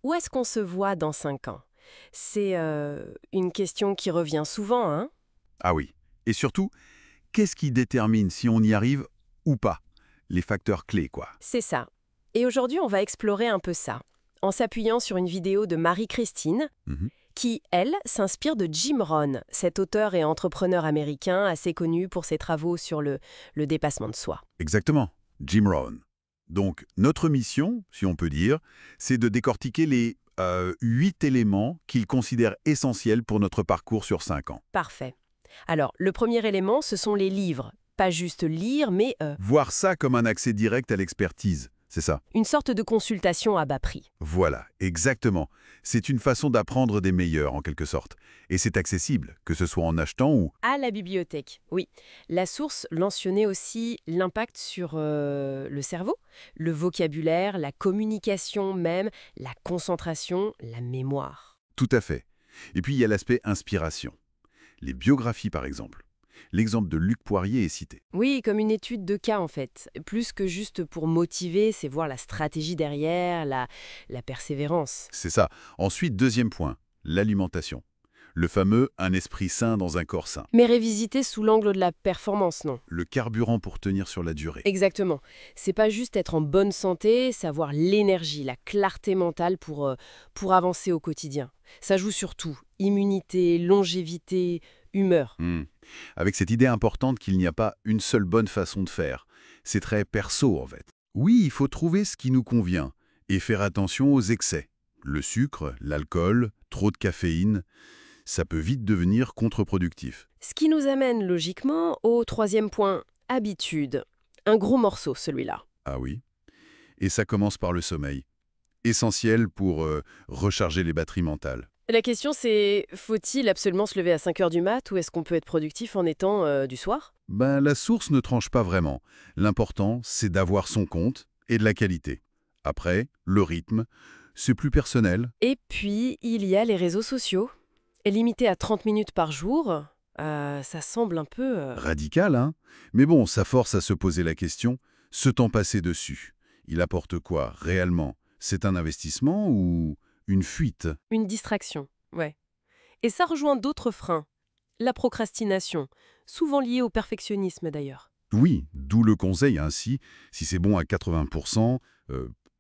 Où est-ce qu'on se voit dans 5 ans? C'est une question qui revient souvent, hein? Ah oui. Et surtout, qu'est-ce qui détermine si on y arrive ou pas? Les facteurs clés, quoi. C'est ça. Et aujourd'hui, on va explorer un peu ça, en s'appuyant sur une vidéo de Marie-Christine, Mhm. qui, elle, s'inspire de Jim Rohn, cet auteur et entrepreneur américain assez connu pour ses travaux sur le dépassement de soi. Exactement. Jim Rohn. Donc, notre mission, si on peut dire, c'est de décortiquer les 8 éléments qu'il considère essentiels pour notre parcours sur 5 ans. Parfait. Alors, le premier élément, ce sont les livres. Pas juste lire, mais Voir ça comme un accès direct à l'expertise, c'est ça. une sorte de consultation à bas prix. Voilà, exactement. C'est une façon d'apprendre des meilleurs, en quelque sorte. Et c'est accessible, que ce soit en achetant ou... À la bibliothèque, oui. La source mentionnait aussi l'impact sur le cerveau, le vocabulaire, la communication même, la concentration, la mémoire. Tout à fait. Et puis, il y a l'aspect inspiration. Les biographies, par exemple. L'exemple de Luc Poirier est cité. Oui, comme une étude de cas en fait. Plus que juste pour motiver, c'est voir la stratégie derrière, la persévérance. C'est ça. Ensuite, deuxième point, l'alimentation. Le fameux « un esprit sain dans un corps sain ». Mais révisité sous l'angle de la performance, non? Le carburant pour tenir sur la durée. Exactement. C'est pas juste être en bonne santé, c'est avoir l'énergie, la clarté mentale pour avancer au quotidien. Ça joue sur tout. Immunité, longévité, humeur. Avec cette idée importante qu'il n'y a pas une seule bonne façon de faire. C'est très perso, en fait. Oui, il faut trouver ce qui nous convient et faire attention aux excès. Le sucre, l'alcool, trop de caféine, ça peut vite devenir contre-productif. Ce qui nous amène logiquement au troisième point, habitude. Un gros morceau, celui-là. Ah oui. Et ça commence par le sommeil. Essentiel pour recharger les batteries mentales. La question c'est, faut-il absolument se lever à 5 heures du mat ou est-ce qu'on peut être productif en étant du soir? Ben, la source ne tranche pas vraiment. L'important, c'est d'avoir son compte et de la qualité. Après, le rythme, c'est plus personnel. Et puis, il y a les réseaux sociaux. Limité à 30 minutes par jour, ça semble un peu... Radical, hein? Mais bon, ça force à se poser la question, ce temps passé dessus, il apporte quoi, réellement? C'est un investissement ou une fuite? Une distraction, ouais. Et ça rejoint d'autres freins. La procrastination, souvent liée au perfectionnisme d'ailleurs. Oui, d'où le conseil ainsi, si c'est bon à 80%,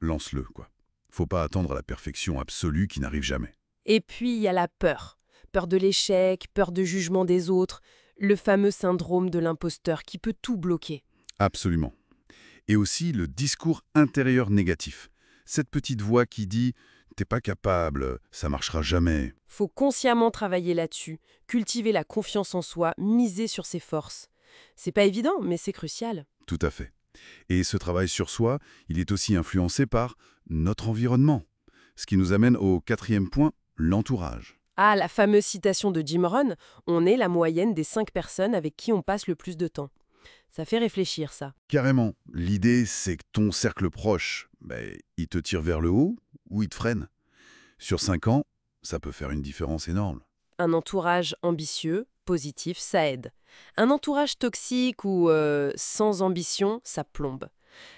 lance-le, quoi. Faut pas attendre la perfection absolue qui n'arrive jamais. Et puis il y a la peur. Peur de l'échec, peur de jugement des autres, le fameux syndrome de l'imposteur qui peut tout bloquer. Absolument. Et aussi le discours intérieur négatif. Cette petite voix qui dit « t'es pas capable, ça marchera jamais ». Faut consciemment travailler là-dessus, cultiver la confiance en soi, miser sur ses forces. C'est pas évident, mais c'est crucial. Tout à fait. Et ce travail sur soi, il est aussi influencé par notre environnement. Ce qui nous amène au quatrième point, l'entourage. Ah, la fameuse citation de Jim Rohn, on est la moyenne des 5 personnes avec qui on passe le plus de temps. Ça fait réfléchir, ça. Carrément, l'idée c'est que ton cercle proche, il te tire vers le haut ou il te freine. Sur 5 ans, ça peut faire une différence énorme. Un entourage ambitieux, positif, ça aide. Un entourage toxique ou sans ambition, ça plombe.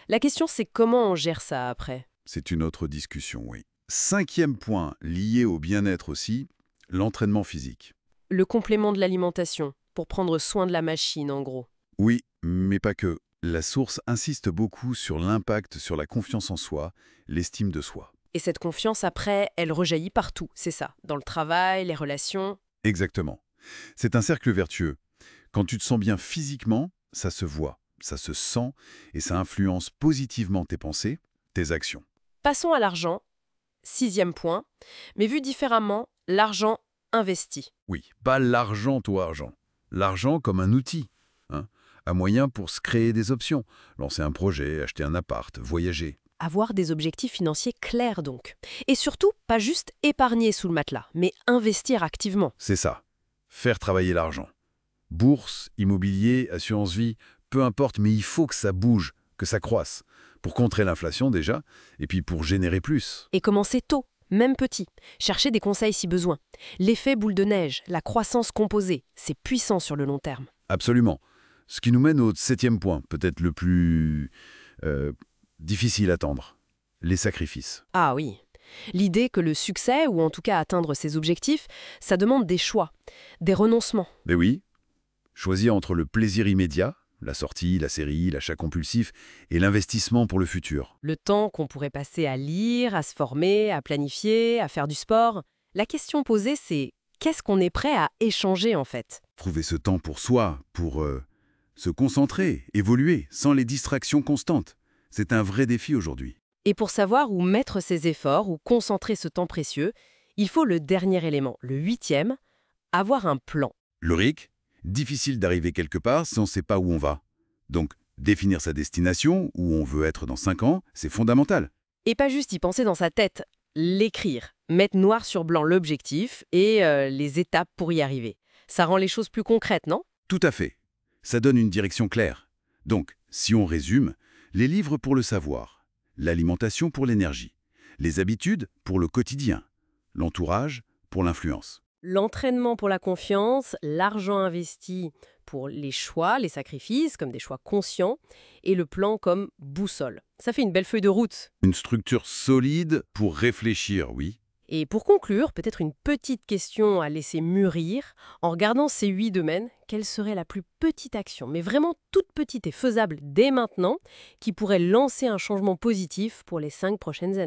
La question, c'est comment on gère ça après? C'est une autre discussion, oui. Cinquième point, lié au bien-être aussi, l'entraînement physique. Le complément de l'alimentation, pour prendre soin de la machine, en gros. Oui, mais pas que. La source insiste beaucoup sur l'impact sur la confiance en soi, l'estime de soi. Et cette confiance, après, elle rejaillit partout, c'est ça. Dans le travail, les relations. Exactement. C'est un cercle vertueux. Quand tu te sens bien physiquement, ça se voit, ça se sent, et ça influence positivement tes pensées, tes actions. Passons à l'argent. 6e point. Mais vu différemment, l'argent investi. Oui, pas l'argent au argent. L'argent comme un outil, hein, un moyen pour se créer des options, lancer un projet, acheter un appart, voyager. Avoir des objectifs financiers clairs donc. Et surtout, pas juste épargner sous le matelas, mais investir activement. C'est ça, faire travailler l'argent. Bourse, immobilier, assurance vie, peu importe, mais il faut que ça bouge, que ça croisse, pour contrer l'inflation déjà, et puis pour générer plus. Et commencer tôt, même petit. Chercher des conseils si besoin. L'effet boule de neige, la croissance composée, c'est puissant sur le long terme. Absolument. Ce qui nous mène au septième point, peut-être le plus difficile à attendre. Les sacrifices. Ah oui, L'idée que le succès, ou en tout cas atteindre ses objectifs, ça demande des choix, des renoncements. Mais oui, choisir entre le plaisir immédiat, la sortie, la série, l'achat compulsif, et l'investissement pour le futur. Le temps qu'on pourrait passer à lire, à se former, à planifier, à faire du sport. La question posée, c'est qu'est-ce qu'on est prêt à échanger en fait? Trouver ce temps pour soi, pour se concentrer, évoluer, sans les distractions constantes. C'est un vrai défi aujourd'hui. Et pour savoir où mettre ses efforts, où concentrer ce temps précieux, il faut le dernier élément, le 8e, avoir un plan. Le RIC, difficile d'arriver quelque part si on ne sait pas où on va. Donc, définir sa destination, où on veut être dans 5 ans, c'est fondamental. Et pas juste y penser dans sa tête, l'écrire, mettre noir sur blanc l'objectif et les étapes pour y arriver. Ça rend les choses plus concrètes, non? Tout à fait. Ça donne une direction claire. Donc, si on résume, les livres pour le savoir, l'alimentation pour l'énergie, les habitudes pour le quotidien, l'entourage pour l'influence. L'entraînement pour la confiance, l'argent investi pour les choix, les sacrifices, comme des choix conscients, et le plan comme boussole. Ça fait une belle feuille de route. Une structure solide pour réfléchir, oui. Et pour conclure, peut-être une petite question à laisser mûrir. En regardant ces 8 domaines, quelle serait la plus petite action, mais vraiment toute petite et faisable dès maintenant, qui pourrait lancer un changement positif pour les 5 prochaines années?